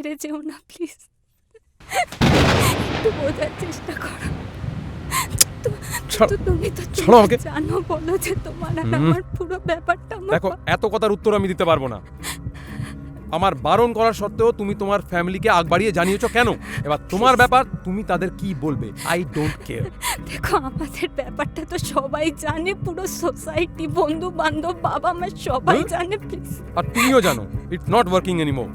ছেড়ে যেও না প্লিজ, একটু বোঝার চেষ্টা করো। তুমি তো জানো, বলো যে তোমার আর আমার পুরো ব্যাপারটা। দেখো, এত কথার উত্তর আমি দিতে পারবো না। আমার বারণ করার সত্ত্বেও তুমি তোমার ফ্যামিলিকে আগ বাড়িয়ে জানিয়েছো কেন? এবার তোমার ব্যাপার, তুমি তাদের কি বলবে। I don't care. দেখো, আমাদের ব্যাপারটা তো সবাই জানে, পুরো সোসাইটি, বন্ধু বান্ধব, বাবা মা সবাই জানে প্লিজ। আর তুমিও জানো ইটস নট ওয়ার্কিং এনিমোর।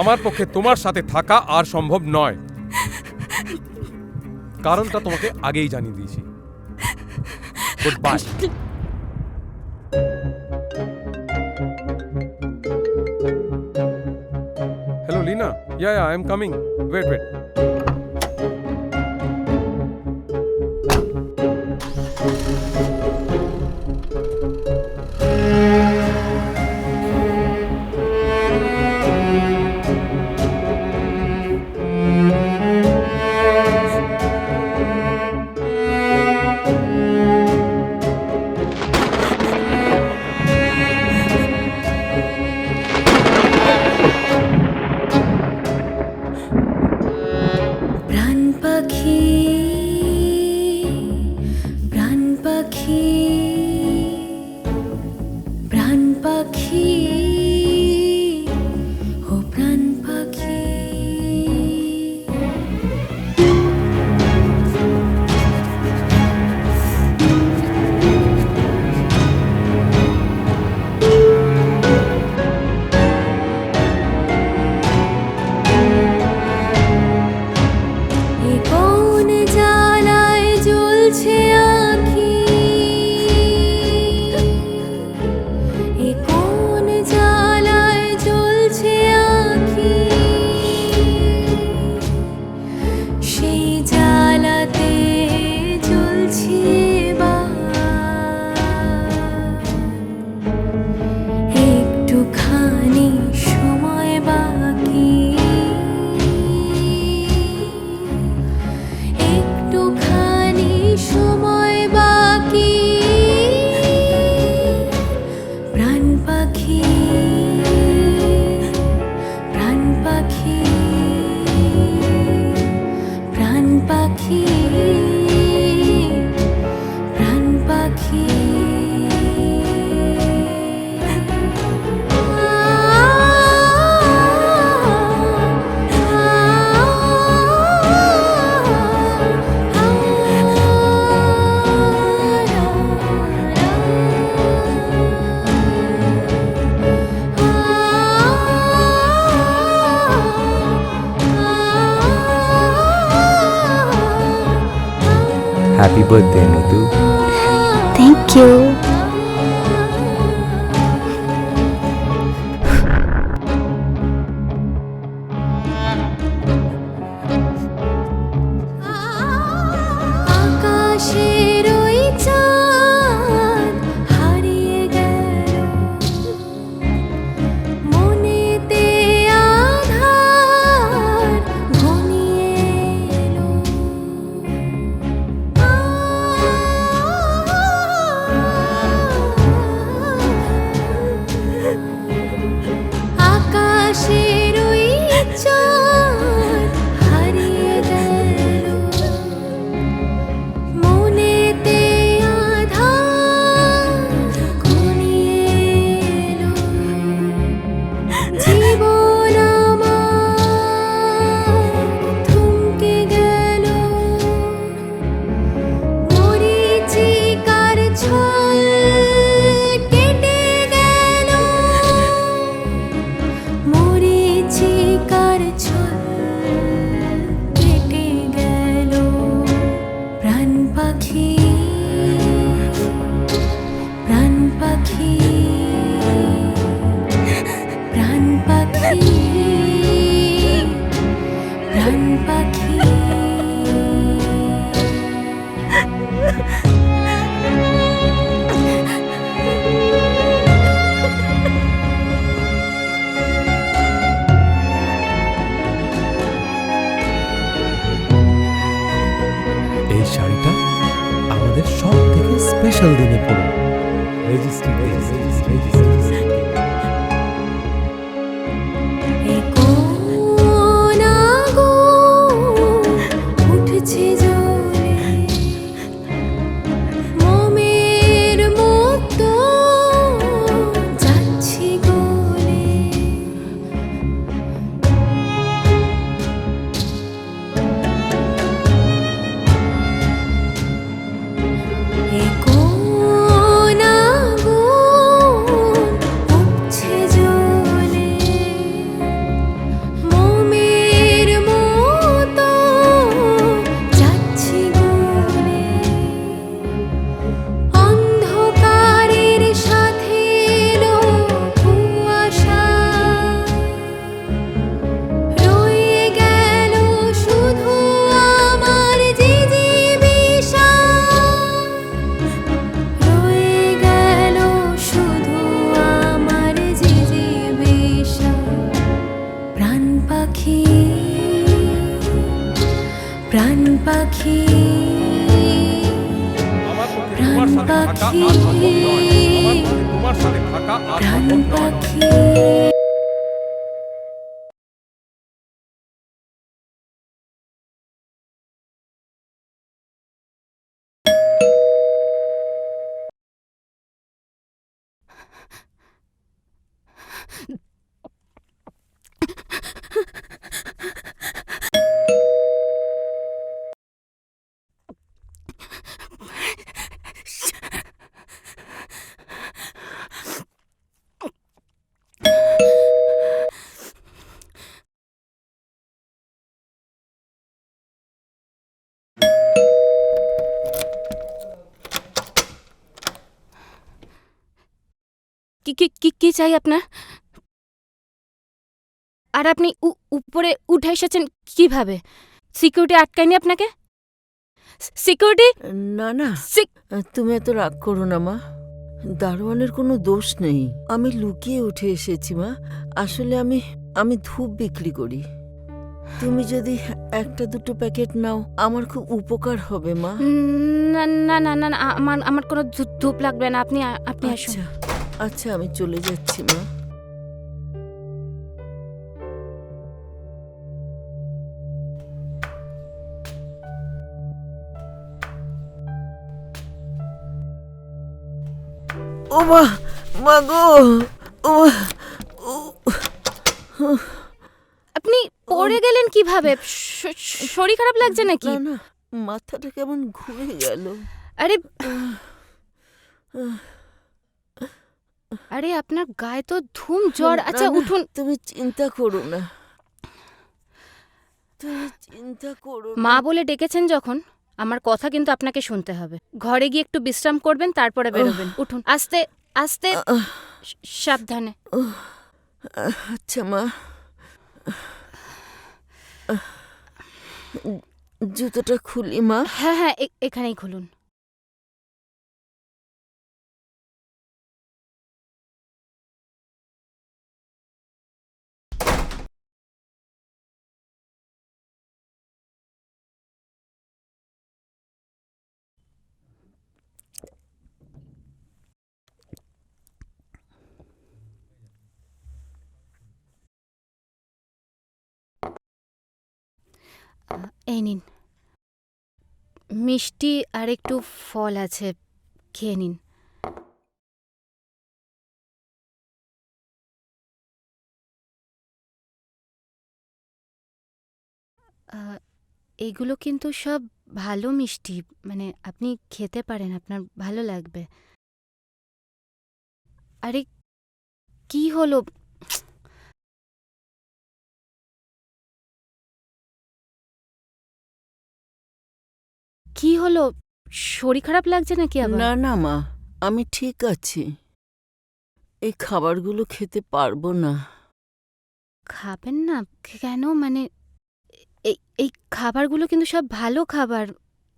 আমার পক্ষে তোমার সাথে থাকা আর সম্ভব নয়। কারণটা তোমাকে আগেই জানিয়ে দিয়েছি। Good bye. Hello, Lina. Yeah, I'm coming. Wait. Happy birthday, Nitu. Thank you. এই শাড়িটা আমাদের সব থেকে স্পেশাল দিনে পরো। রেজিস্ট্রি থাকা আর সম্ভব নয়। আমার পক্ষে তোমার সাথে থাকা আর সম্ভব নয়। কি কি কি কি চাই আপনার? আর আপনি উপরে উঠে এসেছেন কিভাবে? সিকিউরিটি আটকায়নি আপনাকে? সিকিউরিটি না না, তুমি এত রাগ করো না মা। দারোয়ানের কোনো দোষ নেই। আমি লুকিয়ে উঠে এসেছি মা। আসলে আমি ধূপ বিক্রি করি। তুমি যদি একটা দুটো প্যাকেট নাও আমার খুব উপকার হবে মা। না না না না না, আমার কোনো ধূপ লাগবে না। আপনি আসুন। আচ্ছা আচ্ছা, আমি চলে যাচ্ছি মা। ও মা গো, ও আপনি পড়ে গেলেন কিভাবে? শরীর খারাপ লাগছে নাকি? না না, মাথাটা কেমন ঘুরে গেল। আরে আরে আপনার গায়ে তো ধুম জ্বর। আচ্ছা না, না, উঠুন। তুমি চিন্তা করো না, তুমি চিন্তা করো না। মা বলে ডেকেছেন যখন, আমার কথা কিন্তু আপনাকে শুনতে হবে। ঘরে গিয়ে একটু বিশ্রাম করবেন, তারপরে বেরোবেন। উঠুন, আস্তে আস্তে, সাবধানে। আচ্ছা মা, জুতোটা খুলি মা। হ্যাঁ হ্যাঁ, এখানেই খুলুন। এই নিন, মিষ্টি আর একটু ফল আছে, খেয়ে নিন। এগুলো কিন্তু সব ভালো মিষ্টি, মানে আপনি খেতে পারেন, আপনার ভালো লাগবে। আরে কি হলো? কি হলো? শরীর খারাপ লাগছে নাকি আবার? না না মা, আমি ঠিক আছি। এই খাবারগুলো খেতে পারবো না। খাবেন না কেন? মানে এই এই খাবারগুলো কিন্তু সব ভালো খাবার।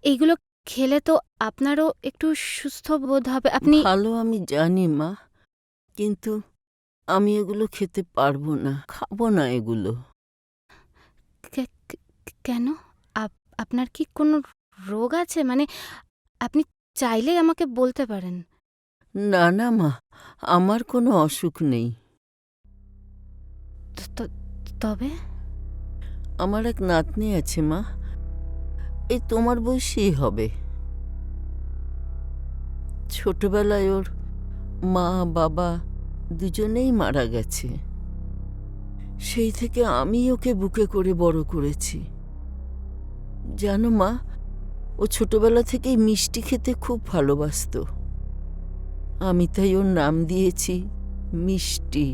এইগুলো খেলে তো আপনারও একটু সুস্থ বোধ হবে। আপনি ভালো আমি জানি মা, কিন্তু আমি এগুলো খেতে পারবো না, খাবো না এগুলো। কেন? আপনার কি কোনো রোগ আছে? মানে আপনি চাইলেই আমাকে বলতে পারেন। না না মা, আমার কোনো অসুখ নেই। তবে আমার এক নাতনি আছে মা, এই তোমার বয়সী হবে। ছোটবেলায় ওর মা বাবা দুজনেই মারা গেছে। সেই থেকে আমি ওকে বুকে করে বড় করেছি। জানো মা, ও ছোটবেলা থেকেই মিষ্টি খেতে খুব ভালোবাসতো। আমি তাই ওর নাম দিয়েছি মিষ্টি।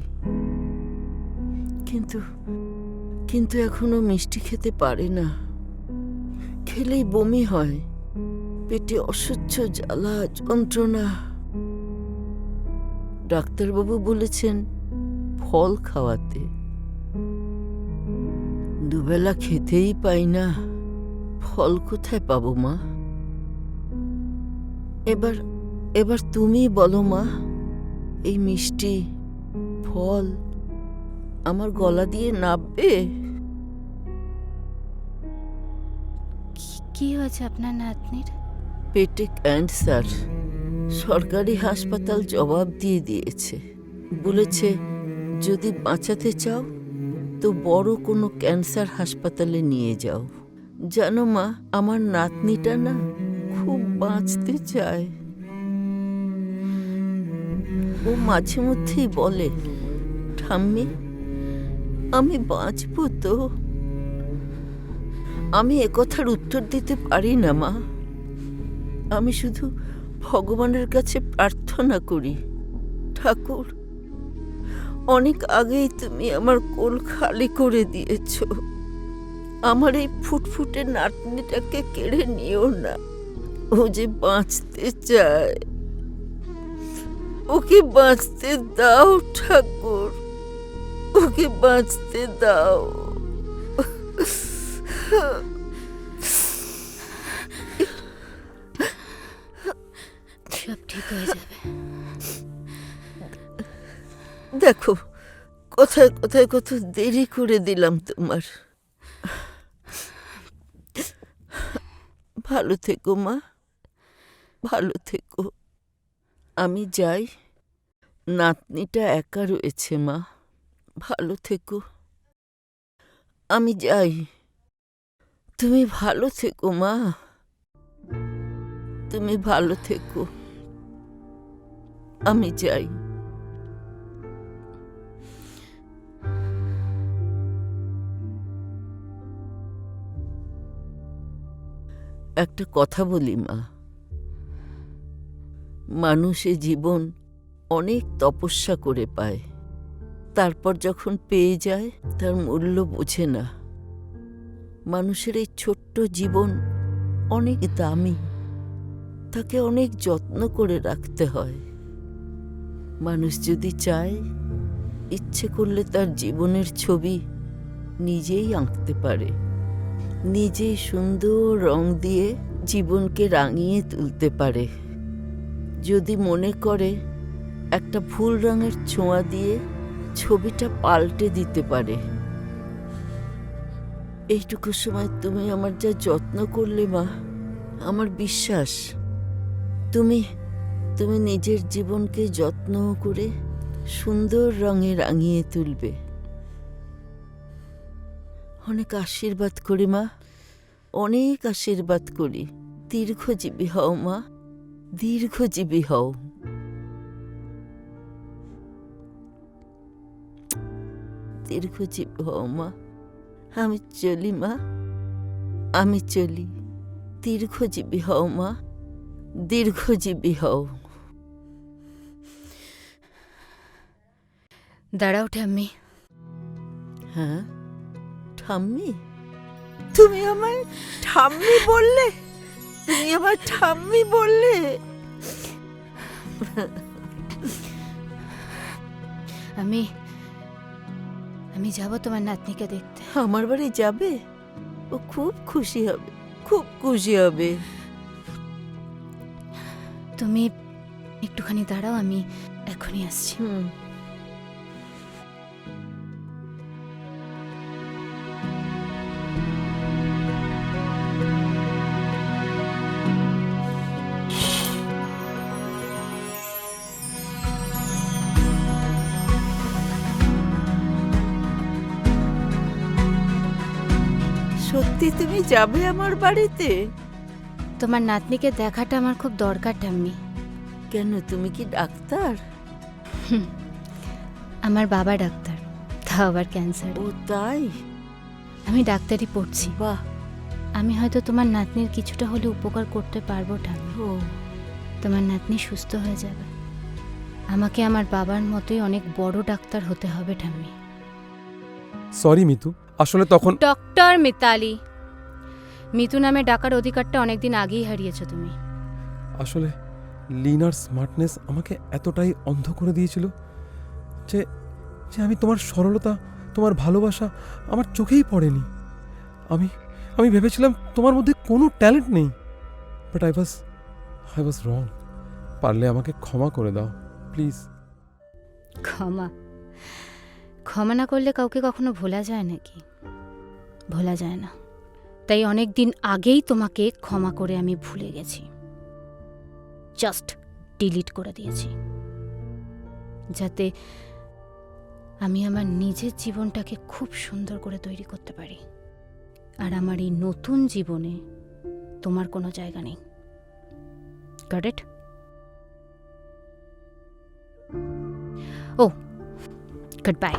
কিন্তু কিন্তু এখনো মিষ্টি খেতে পারে না। খেলেই বমি হয়, পেটে অসহ্য জ্বালা যন্ত্রণা। ডাক্তারবাবু বলেছেন ফল খাওয়াতে। দুবেলা খেতেই পাই না, ফল কোথায় পাবো মা? এবার তুমি বলো মা, এই মিষ্টি ফল আমার গলা দিয়ে নাববে? কি হয়েছে আপনার নাতনির? পেটে ক্যান্সার, সরকারি হাসপাতাল জবাব দিয়ে দিয়েছে, বলেছে যদি বাঁচাতে চাও তো বড় কোনো ক্যান্সার হাসপাতালে নিয়ে যাও। জানো মা, আমার নাতনিটা না খুব বাঁচতে চায়। ও মাঝে মধ্যেই বলে, ঠাম্মি আমি বাঁচবো তো? আমি একথার উত্তর দিতে পারি না মা। আমি শুধু ভগবানের কাছে প্রার্থনা করি, ঠাকুর অনেক আগেই তুমি আমার কোল খালি করে দিয়েছ, আমার এই ফুটফুটে নাতনিটাকে কেড়ে নিও না। ও যে বাঁচতে চায়, ওকে বাঁচতে দাও ঠাকুর, ওকে বাঁচতে দাও। সব ঠিক হয়ে যাবে। দেখো কোথায় কোথায় কত দেরি করে দিলাম তোমার। ভালো থেকো মা, ভালো থেকো। আমি যাই, নাতনিটা একা রয়েছে মা। ভালো থেকো, আমি যাই। তুমি ভালো থেকো মা, তুমি ভালো থেকো, আমি যাই। একটা কথা বলি মা, মানুষে জীবন অনেক তপস্যা করে পায়, তারপর যখন পেয়ে যায় তার মূল্য বোঝে না। মানুষের এই ছোট্ট জীবন অনেক দামি, তাকে অনেক যত্ন করে রাখতে হয়। মানুষ যদি চায়, ইচ্ছে করলে তার জীবনের ছবি নিজেই আঁকতে পারে, নিজেই সুন্দর রং দিয়ে জীবনকে রাঙিয়ে তুলতে পারে। যদি মনে করে একটা ফুল রঙের ছোঁয়া দিয়ে ছবিটা পাল্টে দিতে পারে। এইটুকু সময় তুমি আমার যা যত্ন করলে মা, আমার বিশ্বাস তুমি তুমি নিজের জীবনকে যত্ন করে সুন্দর রঙে রাঙিয়ে তুলবে। অনেক আশীর্বাদ করি মা, অনেক আশীর্বাদ করি। দীর্ঘজীবী হও মা, দীর্ঘজীবী হও। দীর্ঘজীবী হও মা। আমি চলি মা, আমি চলি। দীর্ঘজীবী হও মা, দীর্ঘজীবী হও। দাঁড়াও ঠাম্মি। হ্যাঁ ঠাম্মি, তুমি আমায় ঠাম্মি বললে? তুমি আমার ঠাম্মি বললে? আমি আমি যাব তোমার নাতনিকে দেখতে। আমার বাড়ি যাবে? ও খুব খুশি হবে, খুব খুশি হবে। তুমি একটুখানি দাঁড়াও, আমি এখনই আসছি। হুম। সত্যি তুমি যাবে আমার বাড়িতে? তোমার নাতনিকে দেখাটা আমার খুব দরকার ঠাম্মি। কেন, তুমি কি ডাক্তার? আমার বাবা ডাক্তার, তাও আবার ক্যান্সার। ও তাই? আমি ডাক্তারি পড়ছি। বাহ। আমি হয়তো তোমার নাতনির কিছুটা হলে উপকার করতে পারবো ঠাম্মি। ও তোমার নাতনি সুস্থ হয়ে যাবে। আমাকে আমার বাবার মতোই অনেক বড় ডাক্তার হতে হবে ঠাম্মি। সরি মিতু, আসলে তখন ডক্টর মিতালি। মিতু নামে ডাকার অধিকারটা অনেকদিন আগেই হারিয়েছো তুমি। আসলে লিনার স্মার্টনেস আমাকে এতটাই অন্ধ করে দিয়েছিল যে যে আমি তোমার সরলতা, তোমার ভালোবাসা আমার চোখেই পড়েনি। আমি আমি ভেবেছিলাম তোমার মধ্যে কোনো ট্যালেন্ট নেই, বাট আই ওয়াজ রং। পারলে আমাকে ক্ষমা করে দাও প্লিজ। ক্ষমা ক্ষমা না করলে কাউকে কখনো ভোলা যায় নাকি? ভোলা যায় না। তাই অনেক দিন আগেই তোমাকে ক্ষমা করে আমি ভুলে গেছি। জাস্ট ডিলিট করে দিয়েছি, যাতে আমি আমার নিজের জীবনটাকে খুব সুন্দর করে তৈরি করতে পারি। আর আমার এই নতুন জীবনে তোমার কোনো জায়গা নেই। Got it? ও, গুড বাই।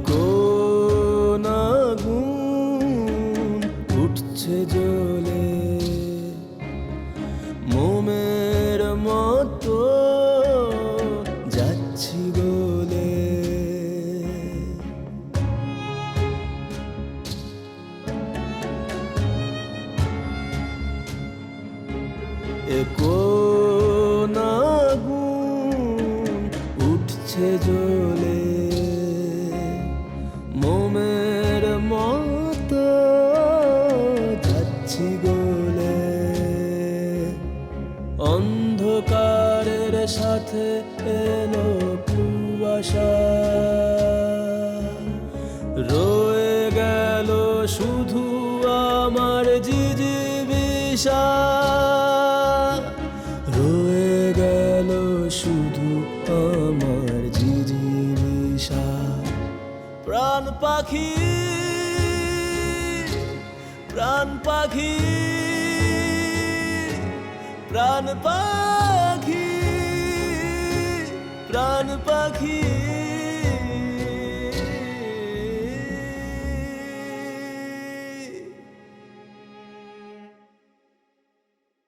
কোন আগুন উঠছে জ্বলে, মোমের মতো যাচ্ছি গলে। কোন আগুন উঠছে জ্বলে, মোমের মতো যাচ্ছি গলে। অন্ধকারের সাথে এলো কুয়াশা, রয়ে গেল শুধু আমার জিজিবিষা, রয়ে গেল শুধু আমার জিজিবিষা। প্রাণ পাখি, প্রাণ পাখি, প্রাণ পাখি, প্রাণ পাখি।